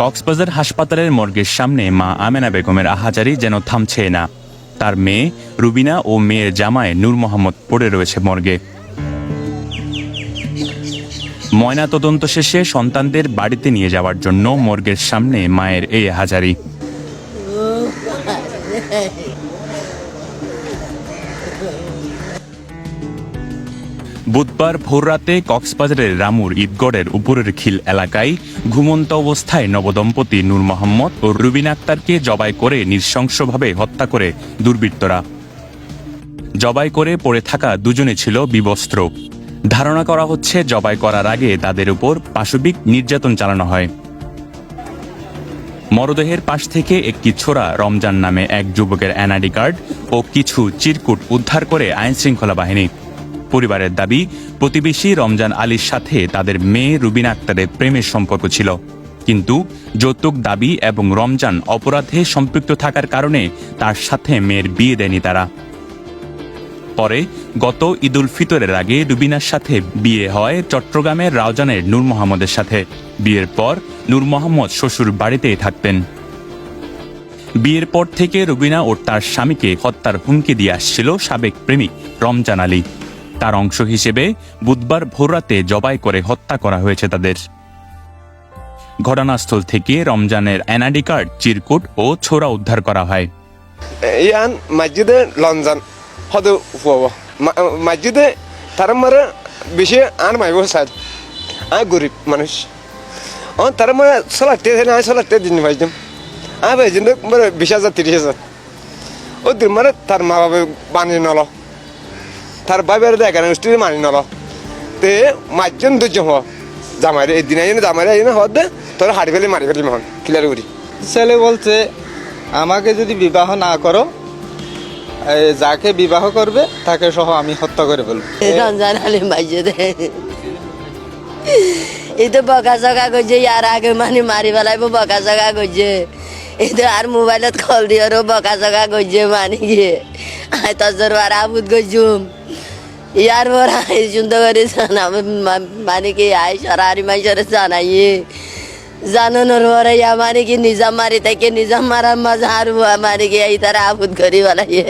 কক্সবাজার হাসপাতালের মর্গের সামনে মা আমেনা বেগমের আহাজারি যেন থামছে না। তার মেয়ে রুবিনা ও মেয়ের জামাই নূর মোহাম্মদ পড়ে রয়েছে মর্গে। ময়না তদন্ত শেষে সন্তানদের বাড়িতে নিয়ে যাওয়ার জন্য মর্গের সামনে মায়ের এই হাজারি। বুধবার ভোররাতে কক্সবাজারের রামুর ঈদগড়ের উপরের খিল এলাকায় ঘুমন্ত অবস্থায় নবদম্পতি নূর মোহাম্মদ ও রুবিনা আক্তারকে জবাই করে নৃশংসভাবে হত্যা করে দুর্বৃত্তরা। জবাই করে পড়ে থাকা দুজনে ছিল বিবস্ত্র। ধারণা করা হচ্ছে জবাই করার আগে তাদের উপর পাশবিক নির্যাতন চালানো হয়। মরদেহের পাশ থেকে একটি ছোড়া রমজান নামে এক যুবকের এনআইডি কার্ড ও কিছু চিরকুট উদ্ধার করে আইনশৃঙ্খলা বাহিনী। পরিবারের দাবি, প্রতিবেশী রমজান আলীর সাথে তাদের মেয়ে রুবিনা আক্তারের প্রেমের সম্পর্ক ছিল, কিন্তু যৌতুক দাবি এবং রমজান অপরাধে সম্পৃক্ত থাকার কারণে তার সাথে মেয়ের বিয়ে দেয়নি তারা। পরে গত ঈদুল ফিতরের আগে রুবিনার সাথে বিয়ে হয় চট্টগ্রামের রাউজানের নূর মোহাম্মদের সাথে। বিয়ের পর নূর মোহাম্মদ শ্বশুর বাড়িতেই থাকতেন। বিয়ের পর থেকে রুবিনা ও তার স্বামীকে হত্যার হুমকি দিয়ে আসছিল সাবেক প্রেমিক রমজান আলী। তার অংশ হিসেবে বুধবার ভোররাতে জবাই করে হত্যা করা হয়েছে তাদের। ঘটনাস্থল থেকে রমজানের এনআইডি কার্ড, চিরকুট ও ছোরা উদ্ধার করা হয়। ইয়ান মসজিদে রমজান হদু মসজিদে তারা মারা বেশি আর মাইব সাইড আর গরিব মানুষ তারা মারা সোলারটে না সোলারটে দিন ভাইজাম আর ভাইজান মানে 20,000 30,000 ও দিন মানে তার মা বাবা বানিয়ে নল তার বাইবের দেখেন স্ত্রী মানি নল তে মাঝজন দুজন হ জামাইরে এই দিন জামাইরে হদ তোরা হাড়ি ফেলে মারি ফেলি মহন ক্লিয়ার করি। ছেলে বলছে আমাকে যদি বিবাহ না করো, যাকে বিবাহ করবে তাকে সহ আমি হত্যা করে ফেলবো। রমজান আলী মাইজে এই তো বকা চকা করছে, ইয়ার আগে মানে মারি ফেলাইব বকা চকা করছে। এই তো আর মোবাইলত কল দিয়ারও বকা চকা করছে মানে গিয়ে আয় তজর আর আবুদ করছুম ইয়ার পর আই সুন্দর করে মানে কি আই সরারি মাইসরে জানাইয়ে জানানোর পরে মানে কি নিজাম মারি থাকে নিজাম মারার মাঝে আর মানে কি এই তারা আবুদ করি বলাইয়ে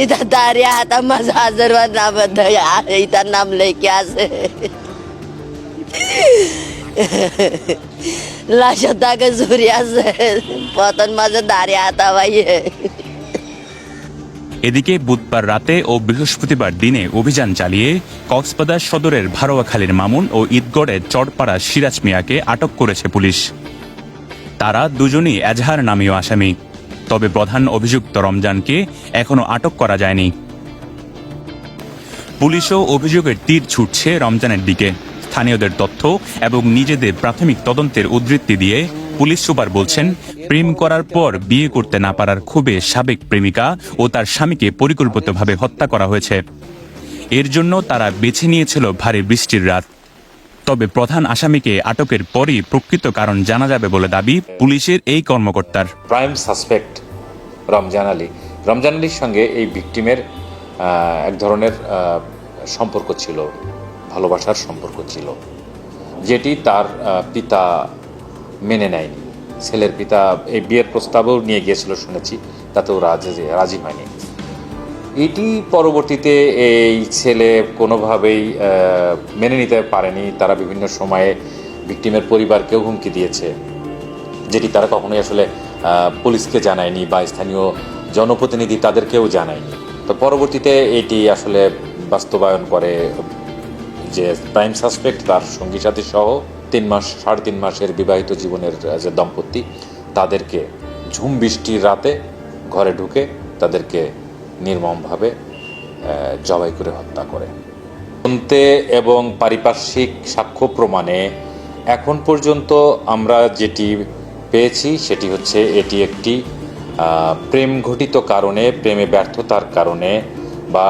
এটা দাঁড়িয়ে হাতা মাঝে হাজারবার নাম এইটার নাম লেখে আছে লাশের তাকে ঝুরি আছে পতন মাঝে দাঁড়িয়ে হাতা ভাইয়ে। এদিকে বুধবার রাতে ও বৃহস্পতিবার দিনে অভিযান চালিয়ে কক্সবাজার সদরের ভারোয়াখালীর মামুন ও ঈদগড়ের চরপাড়া সিরাজ মিয়াকে আটক করেছে পুলিশ। তারা দুজনই এজাহার নামীয় আসামি, তবে প্রধান অভিযুক্ত রমজানকে এখনো আটক করা যায়নি। পুলিশও অভিযোগের তীর ছুটছে রমজানের দিকে। স্থানীয়দের তথ্য এবং নিজেদের প্রাথমিক তদন্তের উদ্ধৃতি দিয়ে পুলিশ সুপার বলছেন, প্রেম করার পর বিয়ে করতে না পারার ক্ষোভে সাবেক প্রেমিকা ও তার স্বামীকে পরিকল্পিতভাবে হত্যা করা হয়েছে। এর জন্য তারা বেছে নিয়েছিল ভারী বৃষ্টির রাত। তবে প্রধান আসামিকে আটকের পরই প্রকৃত কারণ জানা যাবে বলে দাবি পুলিশের এই কর্মকর্তার। প্রাইম সাসপেক্ট রমজান আলীর সঙ্গে এই ভিকটিমের এক ধরনের সম্পর্ক ছিল, ভালোবাসার সম্পর্ক ছিল, যেটি তার পিতা মেনে নেয়নি। ছেলের পিতা এই বিয়ের প্রস্তাবও নিয়ে গিয়েছিল শুনেছি, তাতেও রাজি হয়নি। এটি পরবর্তীতে এই ছেলে কোনোভাবেই মেনে নিতে পারেনি। তারা বিভিন্ন সময়ে ভিকটিমের পরিবারকেও হুমকি দিয়েছে, যেটি তারা কখনোই আসলে পুলিশকে জানায়নি বা স্থানীয় জনপ্রতিনিধি তাদেরকেও জানায়নি। তো পরবর্তীতে এটি আসলে বাস্তবায়ন করে যে প্রাইম সাসপেক্ট তার সঙ্গী সাথী সহ 3.5 মাসের বিবাহিত জীবনের যে দম্পতি, তাদেরকে ঝুম বৃষ্টির রাতে ঘরে ঢুকে তাদেরকে নির্মমভাবে জবাই করে হত্যা করে। তদন্তে এবং পারিপার্শ্বিক সাক্ষ্য প্রমাণে এখন পর্যন্ত আমরা যেটি পেয়েছি সেটি হচ্ছে এটি একটি প্রেম ঘটিত কারণে, প্রেমে ব্যর্থতার কারণে বা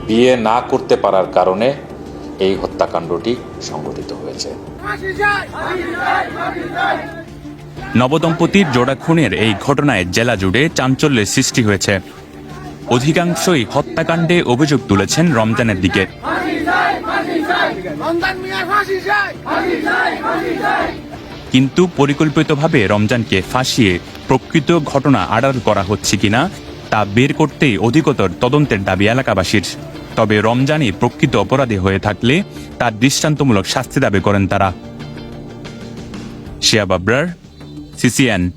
বিয়ে না করতে পারার কারণে এই হত্যাকাণ্ডটি সংঘটিত হয়েছে। নবদম্পতির জোড়া খুনের এই ঘটনায় জেলা জুড়ে চাঞ্চল্যের সৃষ্টি হয়েছে। অধিকাংশই হত্যাকাণ্ডে অভিযোগ তুলেছেন রমজানের দিকে। কিন্তু পরিকল্পিতভাবে রমজানকে ফাঁসিয়ে প্রকৃত ঘটনা আড়াল করা হচ্ছে কিনা তা বের করতেই অধিকতর তদন্তের দাবি এলাকাবাসীর। তবে রমজানই প্রকৃত অপরাধী হয়ে থাকলে তার দৃষ্টান্তমূলক শাস্তি দাবি করেন তারা। শিয়া বাবরার, CCN।